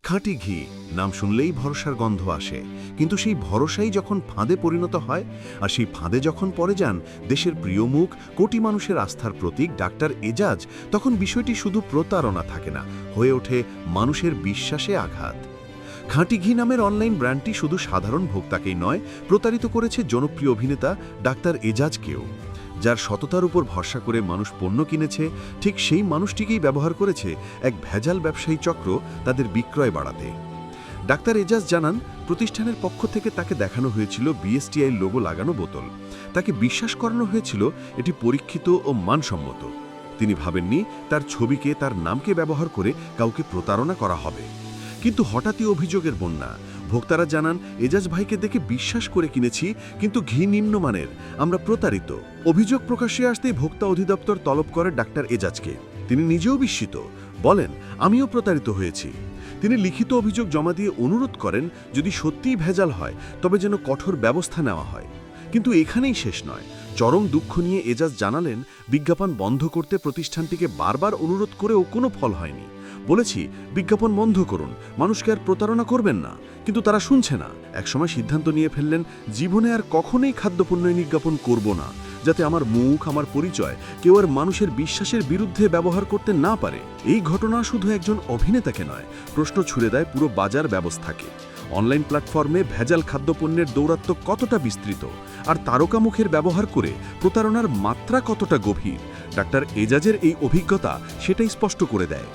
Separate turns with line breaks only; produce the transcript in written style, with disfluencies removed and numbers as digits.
খাঁটি ঘি নাম শুনলেই ভরসার গন্ধ আসে, কিন্তু সেই ভরসাই যখন ফাঁদে পরিণত হয়, আর সেই ফাঁদে যখন পড়ে যান দেশের প্রিয় মুখ, কোটি মানুষের আস্থার প্রতীক ডাক্তার এজাজ, তখন বিষয়টি শুধু প্রতারণা থাকে না, হয়ে ওঠে মানুষের বিশ্বাসে আঘাত। খাঁটি ঘি নামের অনলাইন ব্র্যান্ডটি শুধু সাধারণ ভোক্তাকেই নয়, প্রতারিত করেছে জনপ্রিয় অভিনেতা ডাক্তার এজাজকেও। যার সততার উপর ভরসা করে মানুষ পণ্য কিনেছে, ঠিক সেই মানুষটিকেই ব্যবহার করেছে এক ভেজাল ব্যবসায়ী চক্র তাদের বিক্রয় বাড়াতে। ডাক্তার এজাজ জানান, প্রতিষ্ঠানের পক্ষ থেকে তাকে দেখানো হয়েছিল বিএসটিআই লোগো লাগানো বোতল। তাকে বিশ্বাস করানো হয়েছিল এটি পরীক্ষিত ও মানসম্মত। তিনি ভাবেননি তার ছবিকে, তার নামকে ব্যবহার করে কাউকে প্রতারণা করা হবে। কিন্তু হঠাৎই অভিযোগের বন্যা। ভোক্তারা জানান, এজাজ ভাইকে দেখে বিশ্বাস করে কিনেছি, কিন্তু ঘি নিম্নমানের, আমরা প্রতারিত। অভিযোগ প্রকাশ্যে আসতেই ভোক্তা অধিদপ্তর তলব করে ডাক্তার এজাজকে। তিনি নিজেও বিস্মিত, বলেন, আমিও প্রতারিত হয়েছি। তিনি লিখিত অভিযোগ জমা দিয়ে অনুরোধ করেন, যদি সত্যিই ভেজাল হয় তবে যেন কঠোর ব্যবস্থা নেওয়া হয়। কিন্তু এখানেই শেষ নয়। চরম দুঃখ নিয়ে এজাজ জানালেন, বিজ্ঞাপন বন্ধ করতে প্রতিষ্ঠানটিকে বারবার অনুরোধ করেও কোনো ফল হয়নি। বলেছি, বিজ্ঞাপন বন্ধ করুন, মানুষকে আর প্রতারণা করবেন না, কিন্তু তারা শুনছে না। একসময় সিদ্ধান্ত নিয়ে ফেললেন, জীবনে আর কখনোই খাদ্যপণ্য বিজ্ঞাপন করব না, যাতে আমার মুখ, আমার পরিচয় কেউ আর মানুষের বিশ্বাসের বিরুদ্ধে ব্যবহার করতে না পারে। এই ঘটনা শুধু একজন অভিনেতাকে নয়, প্রশ্ন ছুড়ে দেয় পুরো বাজার ব্যবস্থাকে। অনলাইন প্ল্যাটফর্মে ভেজাল খাদ্যপণ্যের দৌরাত্ম্য কতটা বিস্তৃত, আর তারকা মুখের ব্যবহার করে প্রতারণার মাত্রা কতটা গভীর, ডাক্তার এজাজের এই অভিজ্ঞতা সেটাই স্পষ্ট করে দেয়।